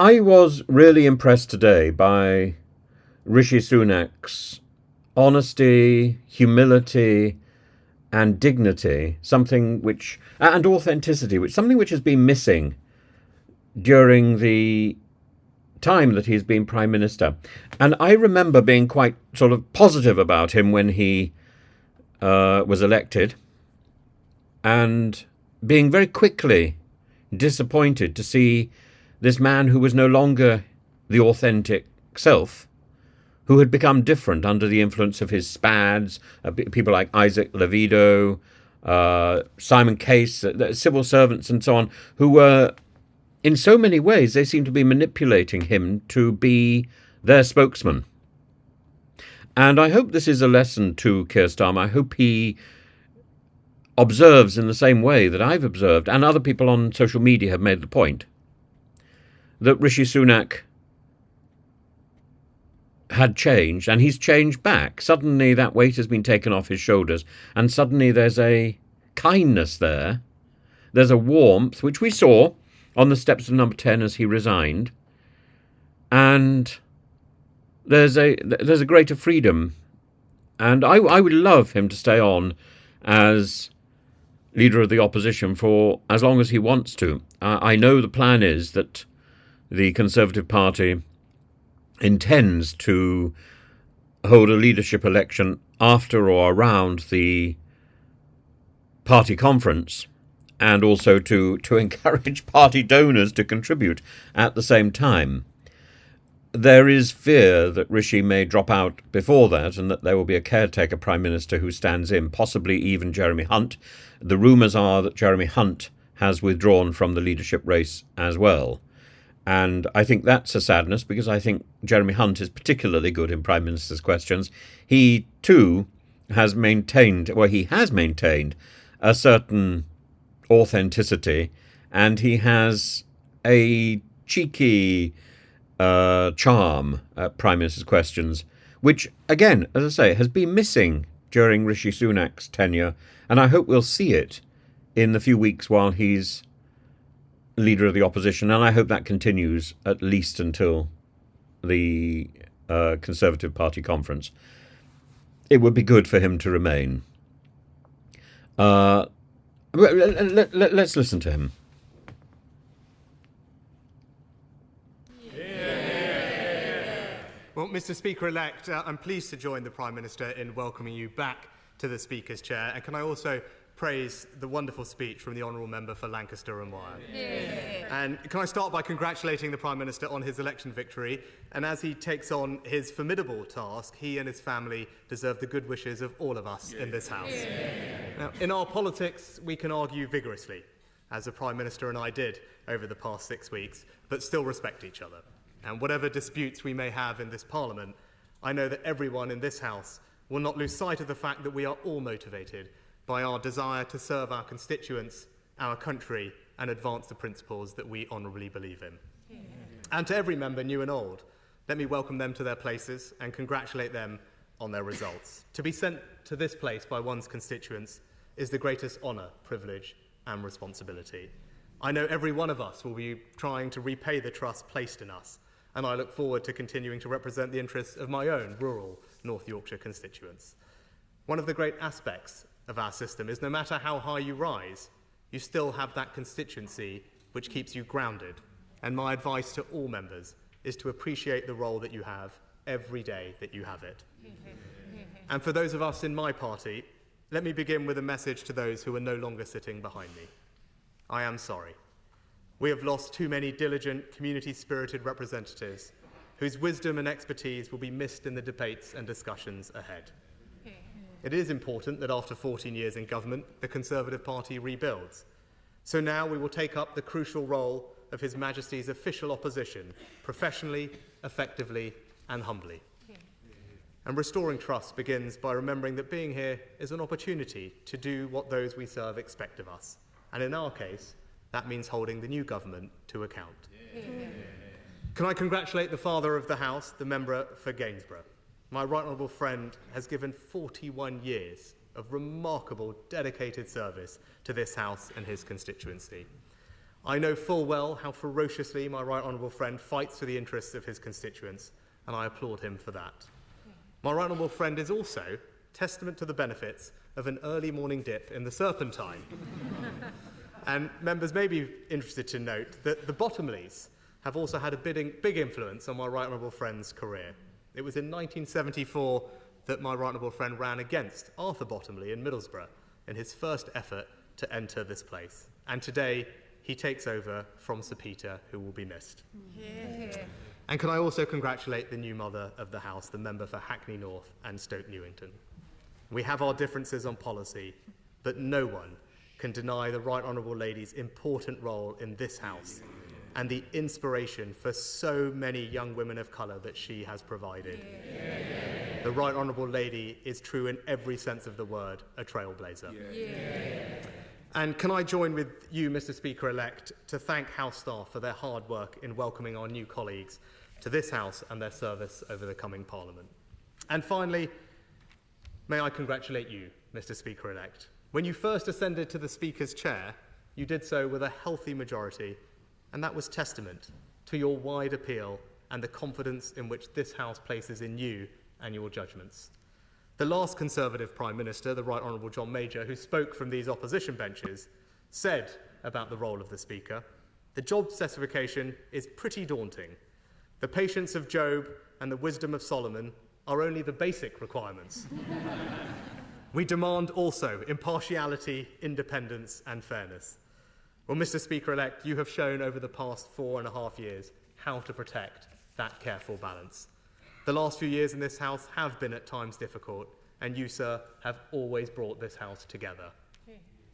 I was really impressed today by Rishi Sunak's honesty, humility, and dignity, and authenticity, something which has been missing during the time that he's been Prime Minister. And I remember being quite sort of positive about him when he was elected, and being very quickly disappointed to see this man who was no longer the authentic self, who had become different under the influence of his spads, people like Isaac Levido, Simon Case, civil servants and so on, who were, in so many ways, they seemed to be manipulating him to be their spokesman. And I hope this is a lesson to Keir Starmer. I hope he observes in the same way that I've observed, and other people on social media have made the point, that Rishi Sunak had changed, and he's changed back. Suddenly that weight has been taken off his shoulders, and suddenly there's a kindness there. There's a warmth, which we saw on the steps of Number 10 as he resigned, and there's a greater freedom. And I would love him to stay on as leader of the opposition for as long as he wants to. I know the plan is that the Conservative Party intends to hold a leadership election after or around the party conference, and also to encourage party donors to contribute at the same time. There is fear that Rishi may drop out before that, and that there will be a caretaker Prime Minister who stands in, possibly even Jeremy Hunt. The rumours are that Jeremy Hunt has withdrawn from the leadership race as well. And I think that's a sadness, because I think Jeremy Hunt is particularly good in Prime Minister's questions. He, too, has maintained a certain authenticity, and he has a cheeky charm at Prime Minister's questions, which, again, as I say, has been missing during Rishi Sunak's tenure, and I hope we'll see it in the few weeks while he's leader of the opposition, and I hope that continues at least until the Conservative Party conference. It would be good for him to remain. Let's listen to him. Well, Mr. Speaker-elect, I'm pleased to join the Prime Minister in welcoming you back to the Speaker's chair. And can I also praise the wonderful speech from the Honourable Member for Lancaster and Wyre? And can I start by congratulating the Prime Minister on his election victory? And as he takes on his formidable task, he and his family deserve the good wishes of all of us in this House. Now, in our politics, we can argue vigorously, as the Prime Minister and I did over the past 6 weeks, but still respect each other. And whatever disputes we may have in this Parliament, I know that everyone in this House will not lose sight of the fact that we are all motivated by our desire to serve our constituents, our country, and advance the principles that we honourably believe in. And to every member, new and old, let me welcome them to their places and congratulate them on their results. To be sent to this place by one's constituents is the greatest honour, privilege, and responsibility. I know every one of us will be trying to repay the trust placed in us, and I look forward to continuing to represent the interests of my own rural North Yorkshire constituents. One of the great aspects of our system is no matter how high you rise, you still have that constituency which keeps you grounded. And my advice to all members is to appreciate the role that you have every day that you have it. And for those of us in my party, let me begin with a message to those who are no longer sitting behind me. I am sorry. We have lost too many diligent, community-spirited representatives whose wisdom and expertise will be missed in the debates and discussions ahead. It is important that after 14 years in government, the Conservative Party rebuilds. So now we will take up the crucial role of His Majesty's official opposition, professionally, effectively, and humbly. And restoring trust begins by remembering that being here is an opportunity to do what those we serve expect of us. And in our case, that means holding the new government to account. Can I congratulate the Father of the House, the member for Gainsborough? My right honourable friend has given 41 years of remarkable, dedicated service to this House and his constituency. I know full well how ferociously my right honourable friend fights for the interests of his constituents, and I applaud him for that. My right honourable friend is also testament to the benefits of an early morning dip in the Serpentine. And members may be interested to note that the Bottomleys have also had a big influence on my right honourable friend's career. It was in 1974 that my right honourable friend ran against Arthur Bottomley in Middlesbrough in his first effort to enter this place. And today, he takes over from Sir Peter, who will be missed. Yeah. And can I also congratulate the new mother of the House, the member for Hackney North and Stoke Newington. We have our differences on policy, but no one can deny the right honourable lady's important role in this House and the inspiration for so many young women of colour that she has provided. Yeah. The right honourable lady is true in every sense of the word, a trailblazer. Yeah. And can I join with you, Mr. Speaker-elect, to thank House staff for their hard work in welcoming our new colleagues to this House and their service over the coming Parliament. And finally, may I congratulate you, Mr. Speaker-elect. When you first ascended to the Speaker's chair, you did so with a healthy majority, and that was testament to your wide appeal and the confidence in which this House places in you and your judgments. The last Conservative Prime Minister, the Right Honourable John Major, who spoke from these opposition benches, said about the role of the Speaker, the job specification is pretty daunting. The patience of Job and the wisdom of Solomon are only the basic requirements. We demand also impartiality, independence and fairness. Well, Mr. Speaker-elect, you have shown over the past 4.5 years how to protect that careful balance. The last few years in this House have been at times difficult, and you, sir, have always brought this House together.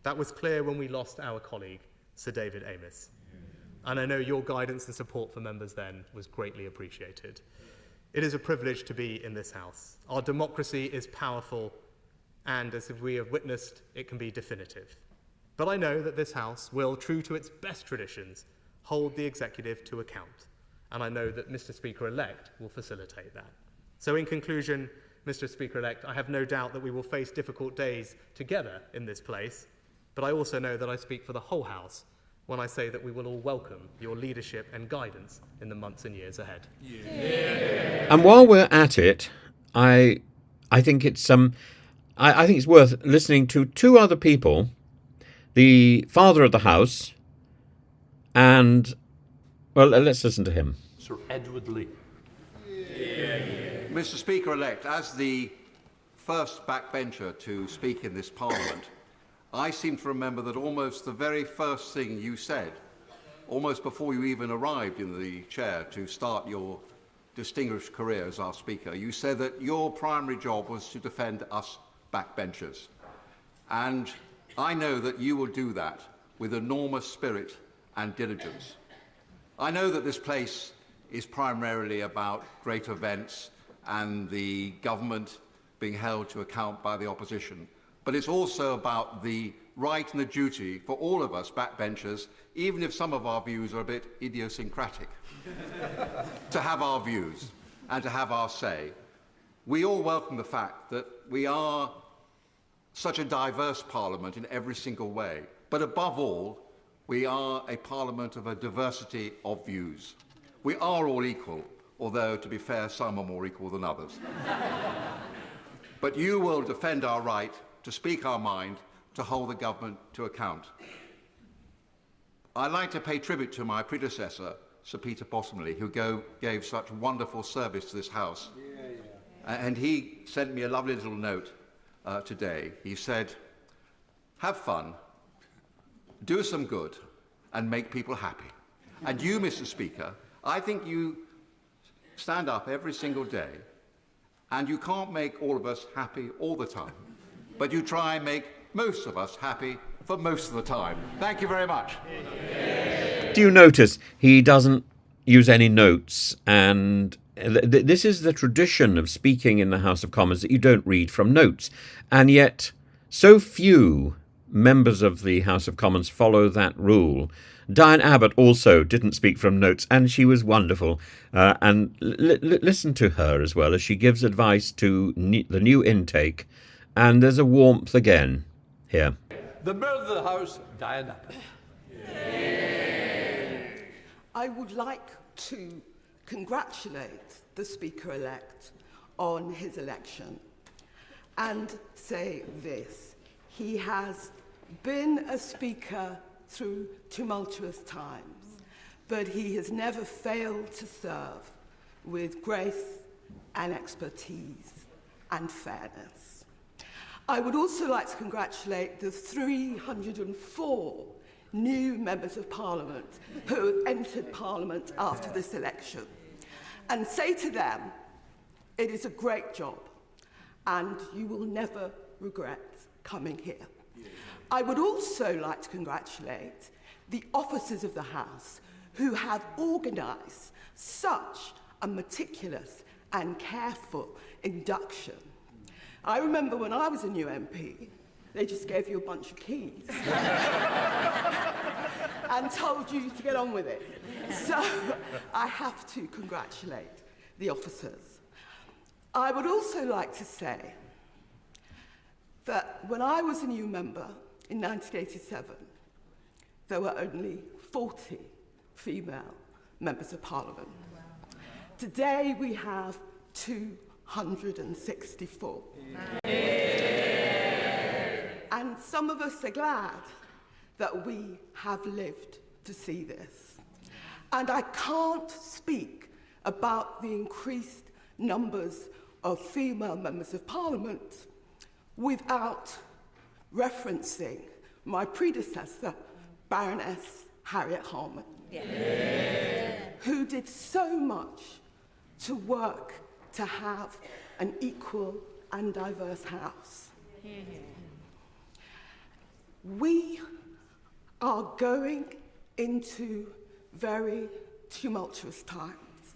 That was clear when we lost our colleague, Sir David Amess. And I know your guidance and support for members then was greatly appreciated. It is a privilege to be in this House. Our democracy is powerful, and as we have witnessed, it can be definitive. But I know that this House will, true to its best traditions, hold the executive to account. And I know that Mr. Speaker-elect will facilitate that. So in conclusion, Mr. Speaker-elect, I have no doubt that we will face difficult days together in this place, but I also know that I speak for the whole House when I say that we will all welcome your leadership and guidance in the months and years ahead. Yeah. And while we're at it, I think it's I think it's worth listening to two other people, the Father of the House and, well, let's listen to him. Sir Edward Lee. Mr. Speaker-elect, as the first backbencher to speak in this Parliament, I seem to remember that almost the very first thing you said, almost before you even arrived in the chair to start your distinguished career as our Speaker, you said that your primary job was to defend us backbenchers. And I know that you will do that with enormous spirit and diligence. I know that this place is primarily about great events and the government being held to account by the opposition, but it's also about the right and the duty for all of us backbenchers, even if some of our views are a bit idiosyncratic, to have our views and to have our say. We all welcome the fact that we are such a diverse Parliament in every single way, but above all, we are a Parliament of a diversity of views. We are all equal, although, to be fair, some are more equal than others. But you will defend our right to speak our mind, to hold the government to account. I'd like to pay tribute to my predecessor, Sir Peter Bottomley, who gave such wonderful service to this House. And he sent me a lovely little note today. He said, have fun, do some good, and make people happy. And you, Mr. Speaker, I think you stand up every single day, and you can't make all of us happy all the time, but you try and make most of us happy for most of the time. Thank you very much. Do you notice he doesn't use any notes? And this is the tradition of speaking in the House of Commons, that you don't read from notes. And yet so few members of the House of Commons follow that rule. Diane Abbott also didn't speak from notes, and she was wonderful. And listen to her as well as she gives advice to the new intake. And there's a warmth again here. The Member of the House, Diane Abbott. I would like to congratulate the Speaker-elect on his election and say this. He has been a Speaker through tumultuous times, but he has never failed to serve with grace and expertise and fairness. I would also like to congratulate the 304 new members of Parliament who have entered Parliament after this election and say to them, it is a great job and you will never regret coming here. I would also like to congratulate the officers of the House who have organised such a meticulous and careful induction. I remember when I was a new MP, they just gave you a bunch of keys and told you to get on with it. So I have to congratulate the officers. I would also like to say that when I was a new member in 1987, there were only 40 female members of Parliament. Today we have 264. And some of us are glad that we have lived to see this. And I can't speak about the increased numbers of female members of Parliament without referencing my predecessor, Baroness Harriet Harman, who did so much to work to have an equal and diverse House. We are going into very tumultuous times.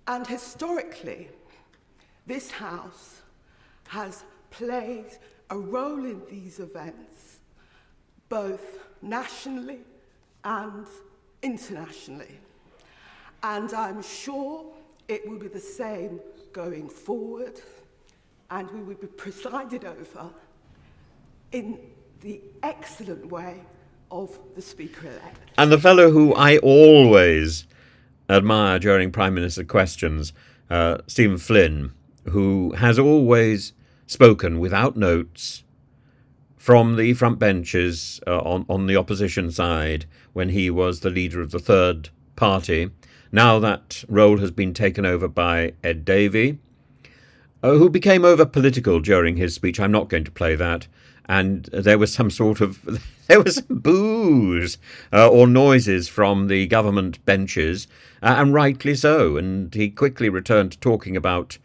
And historically, this House has played a role in these events, both nationally and internationally. And I'm sure it will be the same going forward, and we will be presided over in the excellent way of the Speaker-elect. And the fellow who I always admire during Prime Minister questions, Stephen Flynn, who has always spoken without notes from the front benches on the opposition side when he was the leader of the third party. Now that role has been taken over by Ed Davey, who became over political during his speech. I'm not going to play that. And there was some boos or noises from the government benches, and rightly so. And he quickly returned to talking about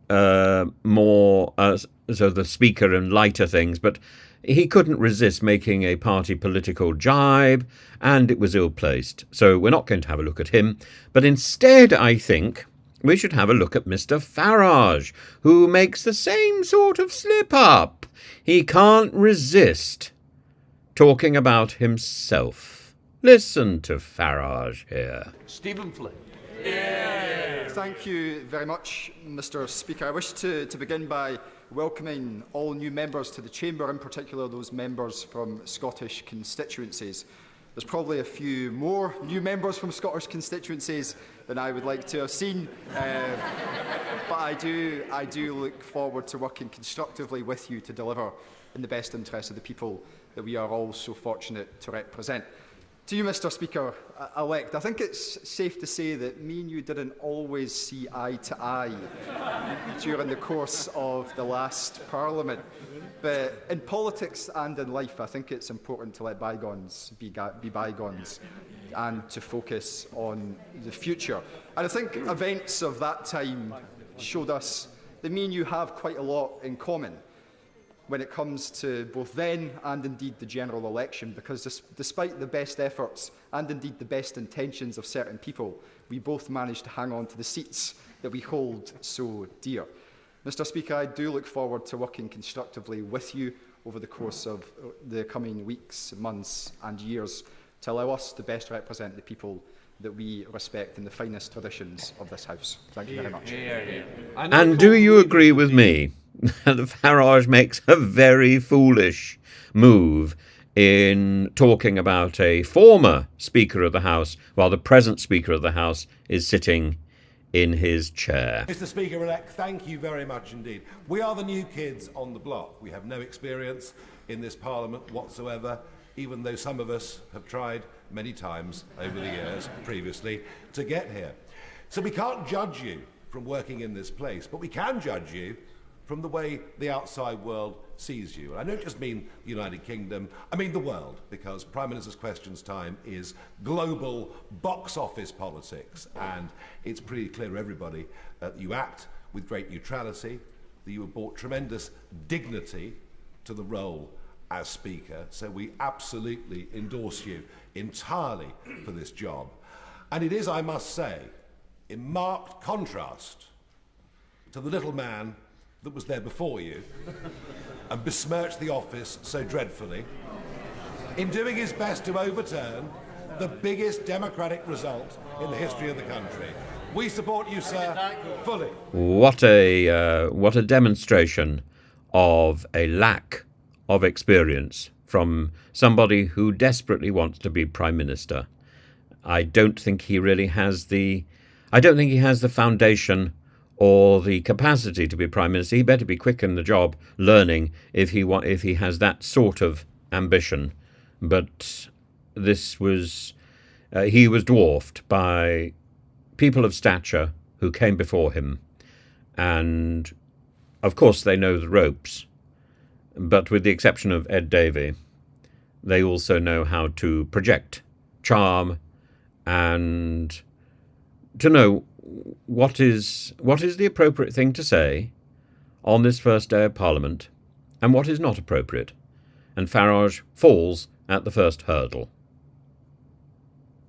more, so the Speaker and lighter things, but he couldn't resist making a party political jibe, and it was ill-placed. So we're not going to have a look at him, but instead I think we should have a look at Mr. Farage, who makes the same sort of slip-up. He can't resist talking about himself. Listen to Farage here. Stephen Flynn. Thank you very much, Mr. Speaker. I wish to begin by welcoming all new members to the Chamber, in particular those members from Scottish constituencies. There's probably a few more new members from Scottish constituencies than I would like to have seen, but I do look forward to working constructively with you to deliver in the best interest of the people that we are all so fortunate to represent. To you, Mr. Speaker-elect, I think it's safe to say that me and you didn't always see eye to eye during the course of the last Parliament. But in politics and in life, I think it's important to let bygones be bygones and to focus on the future. And I think events of that time showed us that me and you have quite a lot in common when it comes to both then and indeed the general election, because despite the best efforts and indeed the best intentions of certain people, we both managed to hang on to the seats that we hold so dear. Mr. Speaker, I do look forward to working constructively with you over the course of the coming weeks, months and years to allow us to best represent the people that we respect in the finest traditions of this House. Thank you very much. And do you agree with me that Farage makes a very foolish move in talking about a former Speaker of the House while the present Speaker of the House is sitting in his chair. Mr. Speaker-elect, thank you very much indeed. We are the new kids on the block. We have no experience in this Parliament whatsoever, even though some of us have tried many times over the years previously to get here. So we can't judge you from working in this place, but we can judge you from the way the outside world sees you. And I don't just mean the United Kingdom, I mean the world, because Prime Minister's Questions time is global box office politics, and it's pretty clear to everybody that you act with great neutrality, that you have brought tremendous dignity to the role as Speaker, so we absolutely endorse you entirely for this job. And it is, I must say, in marked contrast to the little man that was there before you and besmirched the office so dreadfully, in doing his best to overturn the biggest democratic result in the history of the country. We support you, sir, fully. What a demonstration of a lack of experience from somebody who desperately wants to be Prime Minister. I don't think he has the foundation or the capacity to be Prime Minister. He better be quick in the job, learning if he has that sort of ambition. But he was dwarfed by people of stature who came before him, and of course they know the ropes. But with the exception of Ed Davey, they also know how to project charm and to know what is the appropriate thing to say on this first day of Parliament and what is not appropriate. And Farage falls at the first hurdle.